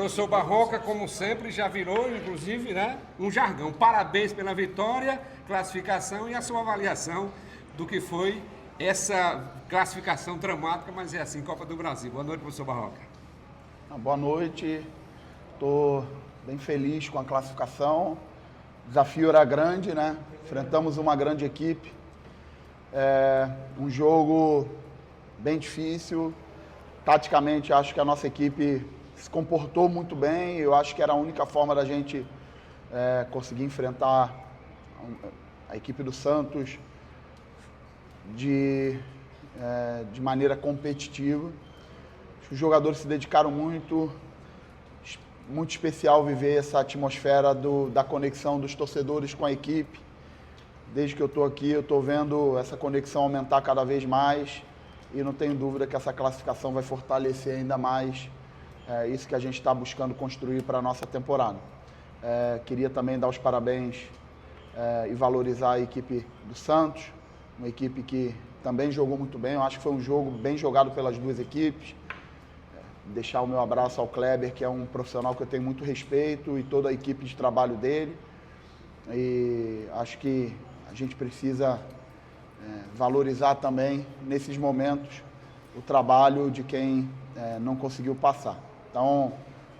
Professor Barroca, como sempre, já virou, inclusive, né, um jargão. Parabéns pela vitória, classificação e a sua avaliação do que foi essa classificação dramática, mas é assim, Copa do Brasil. Boa noite, professor Barroca. Boa noite, estou bem feliz com a classificação. O desafio era grande, né? Enfrentamos uma grande equipe. Um jogo bem difícil. Taticamente, acho que a nossa equipe se comportou muito bem. Eu acho que era a única forma da gente conseguir enfrentar a equipe do Santos de maneira competitiva. Os jogadores se dedicaram muito especial viver essa atmosfera da conexão dos torcedores com a equipe. Desde que eu estou aqui, eu estou vendo essa conexão aumentar cada vez mais e não tenho dúvida que essa classificação vai fortalecer ainda mais isso que a gente está buscando construir para a nossa temporada. Queria também dar os parabéns e valorizar a equipe do Santos, uma equipe que também jogou muito bem. Eu acho que foi um jogo bem jogado pelas duas equipes. Deixar o meu abraço ao Kleber, que é um profissional que eu tenho muito respeito, e toda a equipe de trabalho dele. E acho que a gente precisa valorizar também, nesses momentos, o trabalho de quem não conseguiu passar. Então,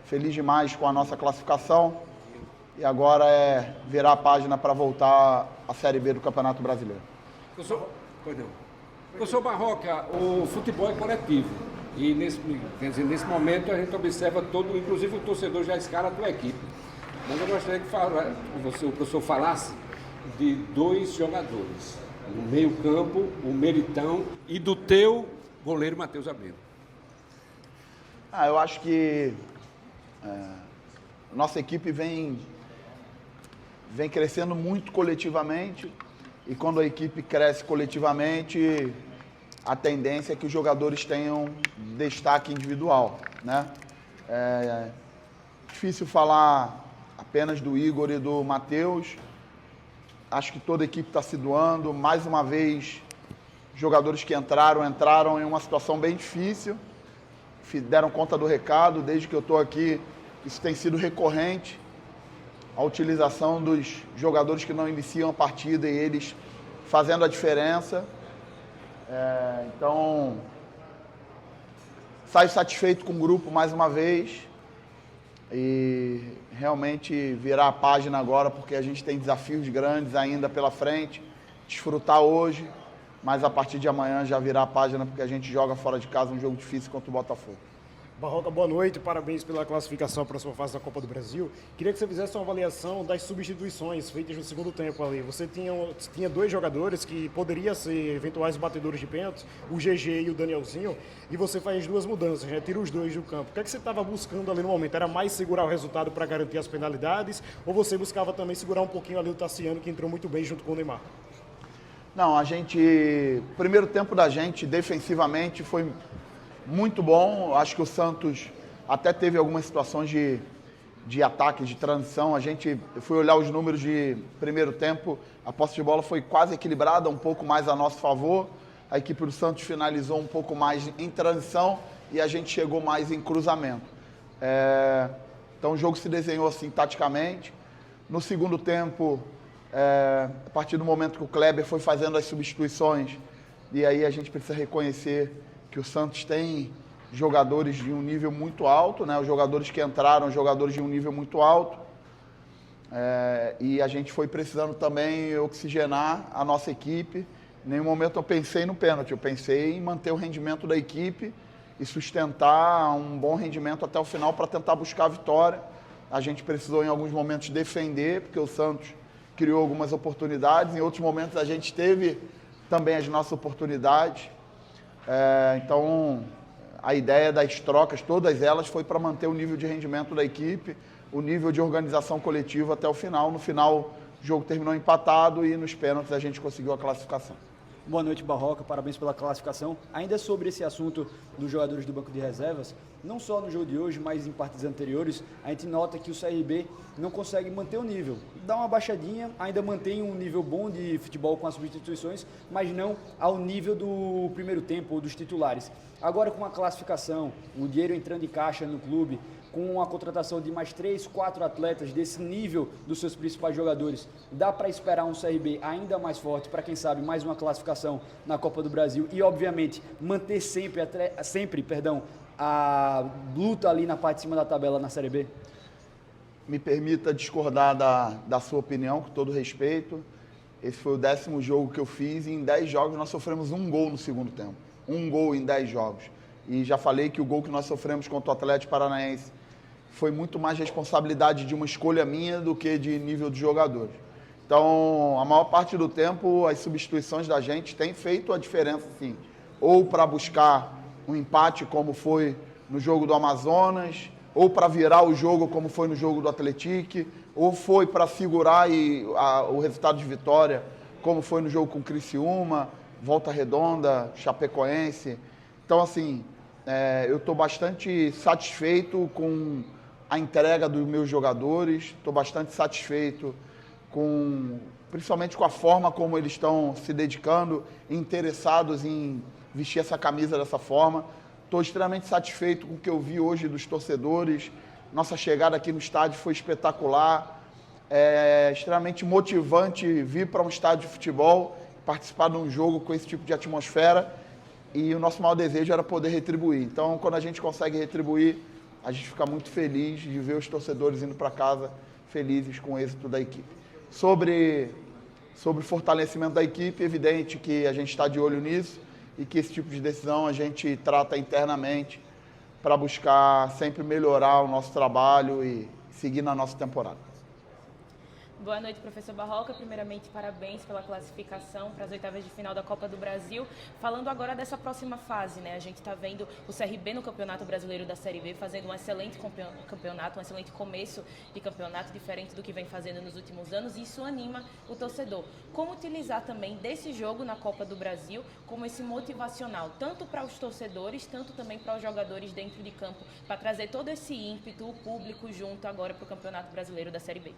feliz demais com a nossa classificação e agora é virar a página para voltar à Série B do Campeonato Brasileiro. Professor Barroca, o futebol é coletivo. E nesse momento a gente observa inclusive o torcedor já escala a tua equipe. Mas eu gostaria que o professor falasse de dois jogadores, no meio-campo, o Meritão, e do teu goleiro Matheus Abreu. Eu acho que nossa equipe vem crescendo muito coletivamente, e quando a equipe cresce coletivamente, a tendência é que os jogadores tenham destaque individual, né? É difícil falar apenas do Igor e do Matheus. Acho que toda a equipe está se doando. Mais uma vez, jogadores que entraram em uma situação bem difícil, deram conta do recado. Desde que eu estou aqui, isso tem sido recorrente, a utilização dos jogadores que não iniciam a partida e eles fazendo a diferença. Então, saio satisfeito com o grupo mais uma vez e realmente virar a página agora, porque a gente tem desafios grandes ainda pela frente, desfrutar hoje, mas a partir de amanhã já virar a página, porque a gente joga fora de casa um jogo difícil contra o Botafogo. Barroca, boa noite, parabéns pela classificação para a sua fase da Copa do Brasil. Queria que você fizesse uma avaliação das substituições feitas no segundo tempo ali. Você tinha dois jogadores que poderiam ser eventuais batedores de pênalti, o GG e o Danielzinho, e você faz duas mudanças, né? Tira os dois do campo. O que é que você estava buscando ali no momento? Era mais segurar o resultado para garantir as penalidades, ou você buscava também segurar um pouquinho ali o Tassiano, que entrou muito bem junto com o Neymar? Não, o primeiro tempo da gente, defensivamente, foi muito bom. Acho que o Santos até teve algumas situações de ataque, de transição. Eu fui olhar os números de primeiro tempo, a posse de bola foi quase equilibrada, um pouco mais a nosso favor. A equipe do Santos finalizou um pouco mais em transição e a gente chegou mais em cruzamento. Então o jogo se desenhou assim taticamente. No segundo tempo, a partir do momento que o Kleber foi fazendo as substituições, e aí a gente precisa reconhecer que o Santos tem jogadores de um nível muito alto, né? Os jogadores que entraram, jogadores de um nível muito alto. E a gente foi precisando também oxigenar a nossa equipe. Em nenhum momento eu pensei no pênalti, eu pensei em manter o rendimento da equipe e sustentar um bom rendimento até o final para tentar buscar a vitória. A gente precisou em alguns momentos defender, porque o Santos criou algumas oportunidades. Em outros momentos a gente teve também as nossas oportunidades. Então, a ideia das trocas, todas elas, foi para manter o nível de rendimento da equipe, o nível de organização coletiva até o final. No final, o jogo terminou empatado e nos pênaltis a gente conseguiu a classificação. Boa noite, Barroca. Parabéns pela classificação. Ainda sobre esse assunto dos jogadores do banco de reservas, não só no jogo de hoje, mas em partidas anteriores, a gente nota que o CRB não consegue manter o nível. Dá uma baixadinha, ainda mantém um nível bom de futebol com as substituições, mas não ao nível do primeiro tempo ou dos titulares. Agora, com a classificação, o dinheiro entrando em caixa no clube, com a contratação de mais 3, 4 atletas desse nível dos seus principais jogadores, dá para esperar um CRB ainda mais forte para, quem sabe, mais uma classificação na Copa do Brasil e, obviamente, manter sempre a luta ali na parte de cima da tabela na Série B? Me permita discordar da sua opinião, com todo respeito. Esse foi o 10º jogo que eu fiz e em 10 jogos nós sofremos 1 gol no segundo tempo. 1 gol em 10 jogos. E já falei que o gol que nós sofremos contra o Atlético Paranaense foi muito mais responsabilidade de uma escolha minha do que de nível de jogadores. Então, a maior parte do tempo, as substituições da gente têm feito a diferença, sim. Ou para buscar um empate, como foi no jogo do Amazonas, ou para virar o jogo, como foi no jogo do Atlético, ou foi para segurar o resultado de vitória, como foi no jogo com o Criciúma, Volta Redonda, Chapecoense. Então, assim, eu estou bastante satisfeito com a entrega dos meus jogadores, estou bastante satisfeito principalmente com a forma como eles estão se dedicando, interessados em vestir essa camisa dessa forma. Estou extremamente satisfeito com o que eu vi hoje dos torcedores. Nossa chegada aqui no estádio foi espetacular. É extremamente motivante vir para um estádio de futebol, participar de um jogo com esse tipo de atmosfera. E o nosso maior desejo era poder retribuir. Então, quando a gente consegue retribuir, a gente fica muito feliz de ver os torcedores indo para casa felizes com o êxito da equipe. Sobre o fortalecimento da equipe, é evidente que a gente está de olho nisso e que esse tipo de decisão a gente trata internamente para buscar sempre melhorar o nosso trabalho e seguir na nossa temporada. Boa noite, professor Barroca. Primeiramente, parabéns pela classificação para as oitavas de final da Copa do Brasil. Falando agora dessa próxima fase, né? A gente está vendo o CRB no Campeonato Brasileiro da Série B fazendo um excelente campeonato, um excelente começo de campeonato, diferente do que vem fazendo nos últimos anos, e isso anima o torcedor. Como utilizar também desse jogo na Copa do Brasil como esse motivacional, tanto para os torcedores, tanto também para os jogadores dentro de campo, para trazer todo esse ímpeto, o público junto agora para o Campeonato Brasileiro da Série B?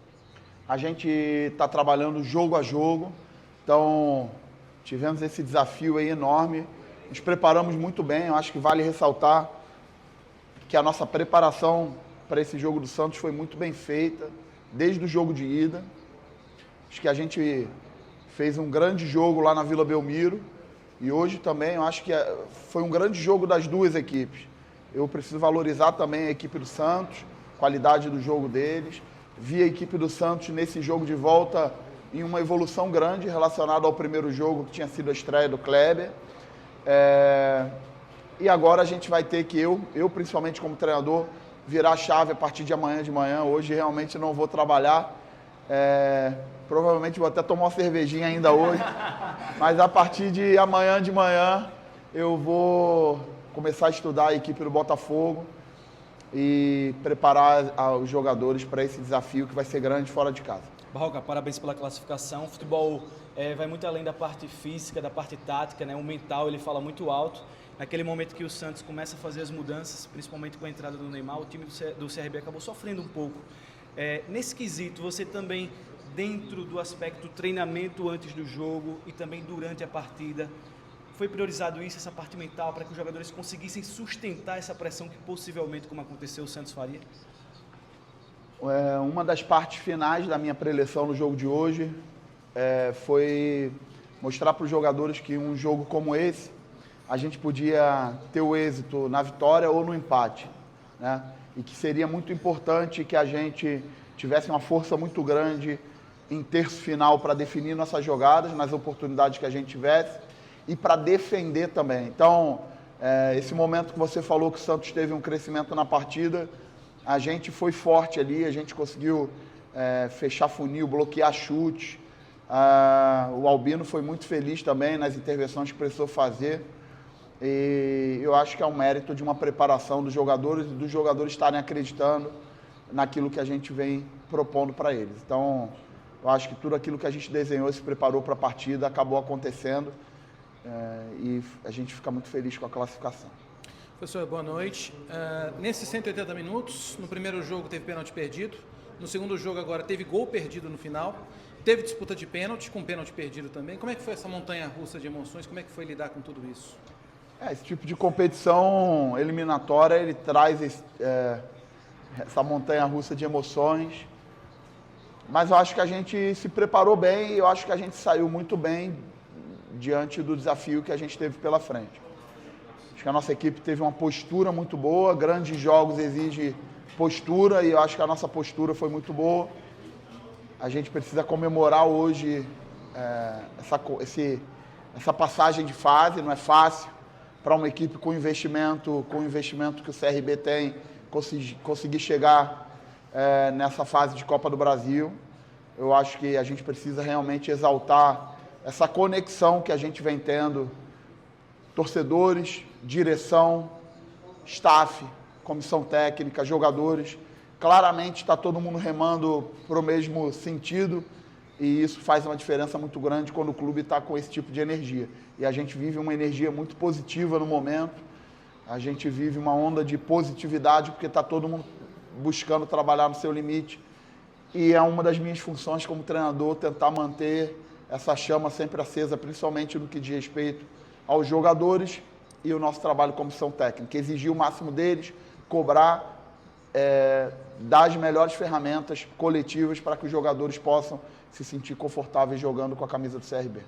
A gente está trabalhando jogo a jogo, então tivemos esse desafio aí enorme, nos preparamos muito bem. Eu acho que vale ressaltar que a nossa preparação para esse jogo do Santos foi muito bem feita, desde o jogo de ida. Acho que a gente fez um grande jogo lá na Vila Belmiro e hoje também eu acho que foi um grande jogo das duas equipes. Eu preciso valorizar também a equipe do Santos, qualidade do jogo deles. Vi a equipe do Santos nesse jogo de volta em uma evolução grande relacionada ao primeiro jogo, que tinha sido a estreia do Kleber. E agora a gente vai ter que, eu principalmente como treinador, virar a chave a partir de amanhã de manhã. Hoje realmente não vou trabalhar. Provavelmente vou até tomar uma cervejinha ainda hoje. Mas a partir de amanhã de manhã eu vou começar a estudar a equipe do Botafogo e preparar os jogadores para esse desafio que vai ser grande fora de casa. Barroca, parabéns pela classificação. O futebol vai muito além da parte física, da parte tática, né? O mental ele fala muito alto. Naquele momento que o Santos começa a fazer as mudanças, principalmente com a entrada do Neymar, o time do CRB acabou sofrendo um pouco. Nesse quesito, você também, dentro do aspecto treinamento antes do jogo e também durante a partida, foi priorizado isso, essa parte mental, para que os jogadores conseguissem sustentar essa pressão que possivelmente, como aconteceu, o Santos faria? Uma das partes finais da minha preleção no jogo de hoje foi mostrar para os jogadores que um jogo como esse, a gente podia ter o êxito na vitória ou no empate, né? E que seria muito importante que a gente tivesse uma força muito grande em terço final para definir nossas jogadas, nas oportunidades que a gente tivesse, e para defender também. Então, esse momento que você falou que o Santos teve um crescimento na partida, a gente foi forte ali, a gente conseguiu fechar funil, bloquear chute. O Albino foi muito feliz também nas intervenções que precisou fazer. E eu acho que é um mérito de uma preparação dos jogadores e dos jogadores estarem acreditando naquilo que a gente vem propondo para eles. Então, eu acho que tudo aquilo que a gente desenhou e se preparou para a partida acabou acontecendo. E a gente fica muito feliz com a classificação. Professor, boa noite. Nesses 180 minutos, no primeiro jogo teve pênalti perdido, no segundo jogo agora teve gol perdido no final, teve disputa de pênalti, com pênalti perdido também. Como é que foi essa montanha-russa de emoções? Como é que foi lidar com tudo isso? Esse tipo de competição eliminatória, ele traz essa montanha-russa de emoções. Mas eu acho que a gente se preparou bem e eu acho que a gente saiu muito bem diante do desafio que a gente teve pela frente. Acho que a nossa equipe teve uma postura muito boa, grandes jogos exigem postura e eu acho que a nossa postura foi muito boa. A gente precisa comemorar hoje essa passagem de fase, não é fácil para uma equipe com o investimento que o CRB tem, conseguir chegar nessa fase de Copa do Brasil. Eu acho que a gente precisa realmente exaltar essa conexão que a gente vem tendo, torcedores, direção, staff, comissão técnica, jogadores. Claramente está todo mundo remando para o mesmo sentido e isso faz uma diferença muito grande quando o clube está com esse tipo de energia. E a gente vive uma energia muito positiva no momento, a gente vive uma onda de positividade porque está todo mundo buscando trabalhar no seu limite e é uma das minhas funções como treinador tentar manter essa chama sempre acesa, principalmente no que diz respeito aos jogadores e o nosso trabalho como comissão técnica, exigir o máximo deles, cobrar, dar as melhores ferramentas coletivas para que os jogadores possam se sentir confortáveis jogando com a camisa do CRB.